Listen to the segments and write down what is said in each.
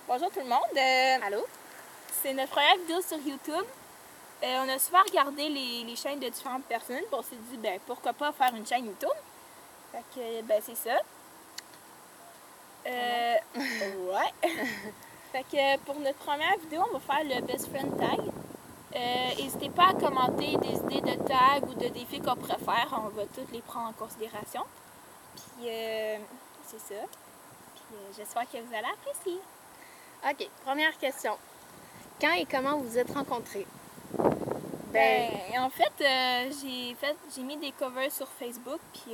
Bonjour tout le monde. Allô? C'est notre première vidéo sur YouTube. On a souvent regardé les chaînes de différentes personnes. Puis on s'est dit, ben pourquoi pas faire une chaîne YouTube? Fait que, ben c'est ça. Ouais. Fait que pour notre première vidéo, on va faire le Best Friend Tag. N'hésitez pas à commenter des idées de tag ou de défis qu'on pourrait faire. On va toutes les prendre en considération. Puis c'est ça. Puis j'espère que vous allez apprécier. OK, première question. Quand et comment vous êtes rencontrés? Ben, en fait, j'ai mis des covers sur Facebook, puis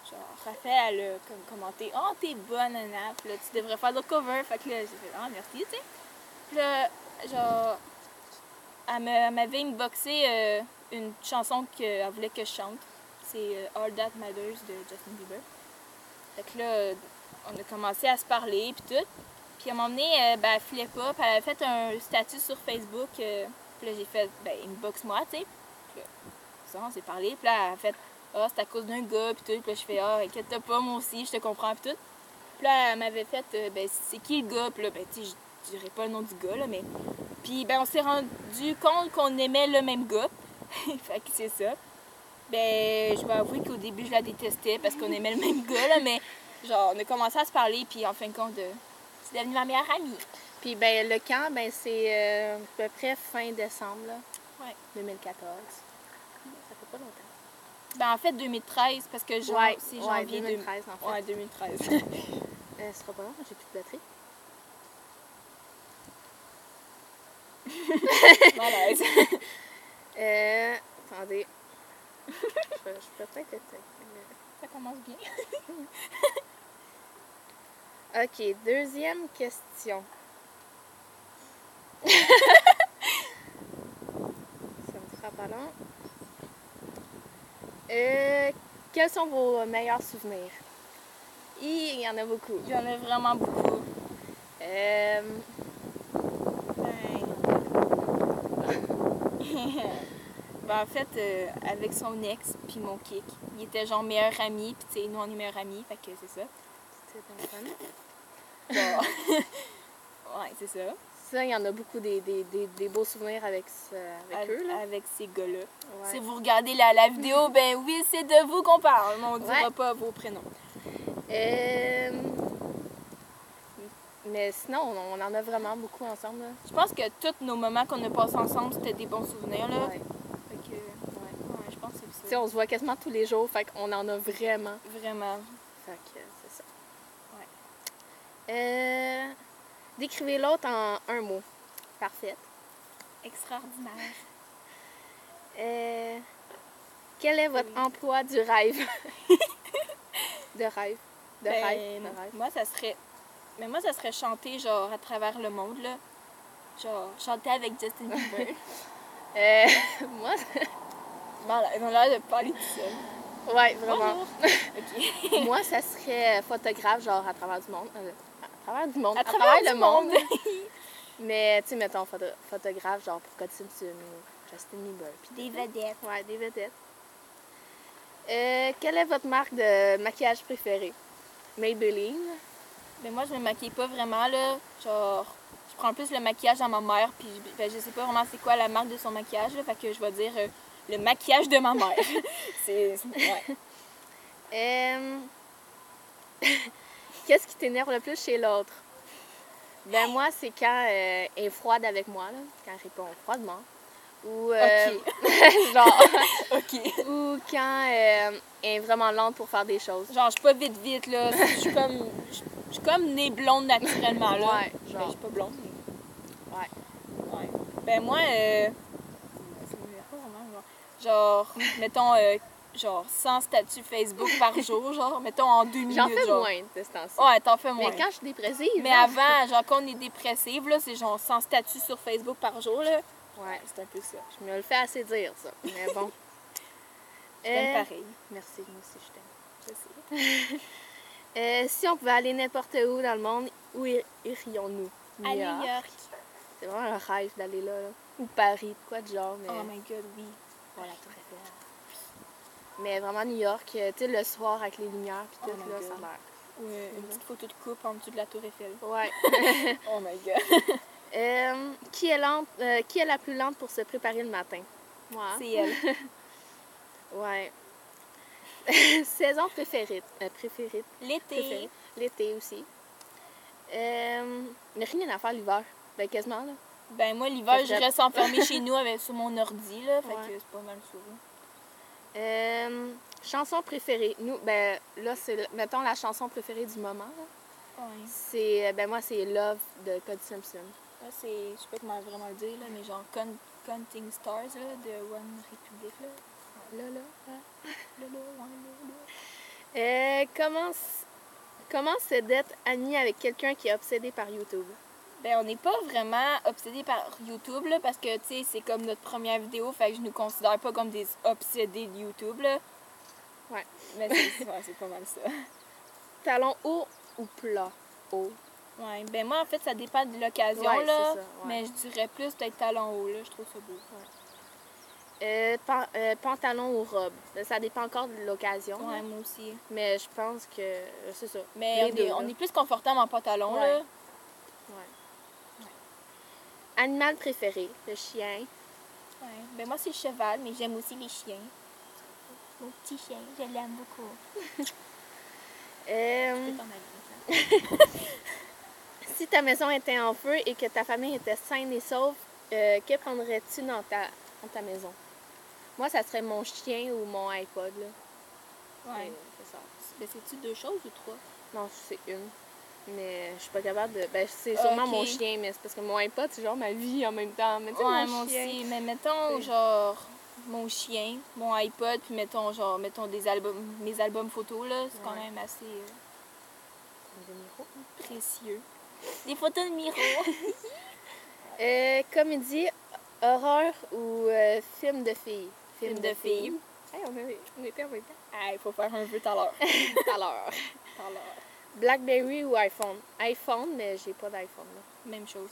genre, Raphaël, elle a comme commenté « Oh, t'es bonne, Nana, puis là, tu devrais faire d'autres covers. » Fait que là, j'ai fait « Ah, merci, tu sais. » Puis là, genre, elle m'avait inboxé une chanson qu'elle voulait que je chante. C'est All That Matters de Justin Bieber. Fait que là, on a commencé à se parler, puis tout. Puis à un moment donné, ben, elle filait pas, puis elle avait fait un statut sur Facebook. Puis là, j'ai fait, ben, inbox-moi, tu sais. Puis là, ça, on s'est parlé. Puis là, elle a fait, ah, c'est à cause d'un gars, puis tout. Puis là, je fais, ah, inquiète-toi pas, moi aussi, je te comprends, puis tout. Puis là, elle m'avait fait, ben, c'est qui le gars? Puis là, ben, tu sais, je dirais pas le nom du gars, là, mais. Puis, ben, on s'est rendu compte qu'on aimait le même gars. Fait que c'est ça. Ben, je vais avouer qu'au début, je la détestais parce qu'on aimait le même gars, là, mais genre, on a commencé à se parler, puis en fin de compte, c'est devenu ma meilleure amie. Puis ben le camp, ben c'est à peu près fin décembre, là, Ouais. 2014. Ça fait pas longtemps. Ben, en fait, 2013, parce que genre, Ouais, c'est janvier 2013 en fait. Ouais, 2013. Ce sera pas long, j'ai plus de batterie. Malaise. Attendez. je peux peut-être être... Ça commence bien. OK, deuxième question. Ça me fera pas long. Quels sont vos meilleurs souvenirs? Il y en a beaucoup. Il y en a vraiment beaucoup. Ben, en fait, avec son ex, puis mon kick, il était genre meilleur ami, puis tu sais, nous on est meilleurs amis, fait que c'est ça. C'est un fun. Genre... ouais, c'est ça. Ça, il y en a beaucoup des beaux souvenirs avec eux. Là. Avec ces gars-là. Ouais. Si vous regardez la vidéo, ben oui, c'est de vous qu'on parle, mais on ne dira pas vos prénoms. Mais sinon, on en a vraiment beaucoup ensemble. Là. Je pense que tous nos moments qu'on a passés ensemble, c'était des bons souvenirs. Là. Ouais. Fait que, ouais, je pense que c'est ça. T'sais, on se voit quasiment tous les jours, fait qu'on en a vraiment. Vraiment. Fait que c'est ça. Ouais. Décrivez l'autre en un mot. Parfait. Extraordinaire. Quel est votre emploi du rêve? De rêve. De rêve. Moi, ça serait... Mais moi, ça serait chanter, genre, à travers le monde, là. Genre, chanter avec Justin Bieber. Moi... Bon, là, ils ont l'air de parler tout seul. Ouais, vraiment. OK. Moi, ça serait photographe, genre, à travers du monde. À travers du monde. À travers le monde. Mais, tu sais, mettons, photographe, genre, pour Justin Bieber. Des vedettes. Ouais, des vedettes. Quelle est votre marque de maquillage préférée? Maybelline. Mais moi, je me maquille pas vraiment, là. Genre, je prends plus le maquillage à ma mère, puis ben, je sais pas vraiment c'est quoi la marque de son maquillage, là. Fait que je vais dire le maquillage de ma mère. Ouais. Qu'est-ce qui t'énerve le plus chez l'autre? Ben moi, c'est quand elle est froide avec moi, là, quand elle répond froidement. Ou genre OK. ou quand elle est vraiment lente pour faire des choses. Genre, je suis pas vite, là. Je suis comme née blonde naturellement, là. Ouais, genre. Ben, je suis pas blonde, mais... Ouais. Ben moi, genre, mettons, genre 100 statuts Facebook par jour, genre, mettons en 2 minutes. J'en fais genre. moins de ce temps-ci. Ouais, t'en fais moins. Mais quand je suis dépressive. Mais avant, genre, quand on est dépressive, là, c'est genre 100 statuts sur Facebook par jour, là. Ouais. C'est un peu ça. Je me le fais assez dire, ça. Mais bon. Je t'aime pareil. Merci, moi aussi, je t'aime. Je sais. Si on pouvait aller n'importe où dans le monde, où irions-nous? À New York. C'est vraiment un rêve d'aller là, là. Ou Paris, quoi de genre. Mais... Oh my God, oui. Voilà, tout à fait. Mais vraiment New York, tu sais, le soir avec les lumières, puis tout, là, ça a l'air Ou une petite photo de couple en dessous de la tour Eiffel. Ouais. Oh my god. Qui est la plus lente pour se préparer le matin? Moi. C'est elle. Ouais. Saison préférée. L'été. L'été aussi. Mais rien à faire l'hiver. Ben, quasiment, là. Ben moi, l'hiver, je Peut-être. reste enfermée chez nous sur mon ordi, là. Fait Ouais. que c'est pas mal ça. Là. Chanson préférée. Nous, ben, là, c'est, mettons, la chanson préférée du moment, là. Ouais. C'est, ben, moi, c'est Love de Cody Simpson. Là, c'est, je sais pas comment vraiment le dire, là, mais genre Counting Stars, là, de One Republic, là. Comment c'est d'être amie avec quelqu'un qui est obsédé par YouTube? Ben, on n'est pas vraiment obsédés par YouTube, là, parce que, tu sais, c'est comme notre première vidéo, fait que je nous considère pas comme des obsédés de YouTube, là. Ouais. Mais c'est pas mal ça. Talon haut ou plat? Haut. Ouais, ben moi, en fait, ça dépend de l'occasion, Ouais, là. c'est ça, ouais. Mais je dirais plus peut-être talon haut, là. Je trouve ça beau. Pantalon ou robe? Ça dépend encore de l'occasion. Ouais, là. moi aussi. Mais je pense que c'est ça. Mais Les deux, on là. est plus confortable en pantalon, Ouais. là. Ouais. Animal préféré? Le chien. Ouais. Ben moi, c'est le cheval, mais j'aime aussi les chiens. Mon petit chien, je l'aime beaucoup. Euh, C'est ton ami, Si ta maison était en feu et que ta famille était saine et sauve, que prendrais-tu dans ta maison? Moi, ça serait mon chien ou mon iPod, là. Ouais. C'est ça. Ben, c'est-tu 2 choses ou 3? Non, c'est une. Mais je suis pas capable de... Ben, c'est sûrement Ok. mon chien, mais c'est parce que mon iPod, c'est genre ma vie en même temps. Mais tu sais, Ouais, mon moi chien... aussi. Mais mettons, c'est- genre, mon chien, mon iPod, puis mettons des albums, mes albums photos, là. C'est quand Ouais. même assez Des micros. précieux. Des photos de Miro. Comédie, horreur ou film de filles? Film de filles. Hey, on était en même temps. Ah, il faut faire un peu tout à l'heure. Tout à l'heure. BlackBerry ou iPhone? iPhone, mais j'ai pas d'iPhone. Là. Même chose.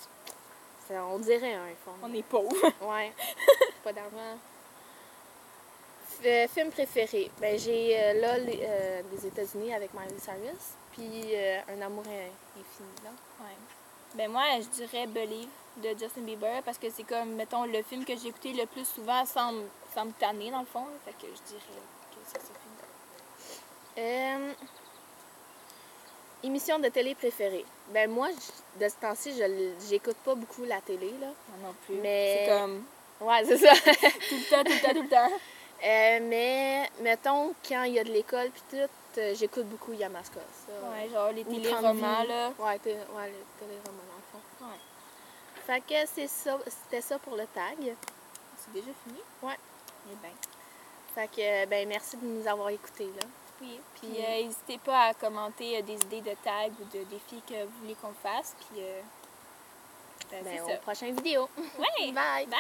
On dirait un iPhone. On est pauvres. Ouais. Pas d'argent. Film préféré? Ben, j'ai là les États-Unis avec Miley Cyrus, puis Un amour infini. Là. Ouais. Ben moi, je dirais Believe de Justin Bieber parce que c'est comme, mettons, le film que j'ai écouté le plus souvent sans me tanner, dans le fond. Fait que je dirais que c'est ce film. Émission de télé préférée? Ben moi, de ce temps-ci, j'écoute pas beaucoup la télé, là. Moi non plus. Mais- C'est comme Ouais, c'est ça. tout le temps. Mais, mettons, quand il y a de l'école puis tout, j'écoute beaucoup Yamaska. Ça. Ouais, genre les Ou téléromans, 30 là. Ouais, les téléromans, dans le fond. Ouais. Fait que c'était ça pour le tag. C'est déjà fini? Ouais. Eh ben. Fait que, ben, merci de nous avoir écoutés, là. Oui. Puis Puis- n'hésitez pas à commenter des idées de tags ou de défis que vous voulez qu'on fasse. Puis Ben, c'est aux ça. prochaines vidéos. Ouais! Bye!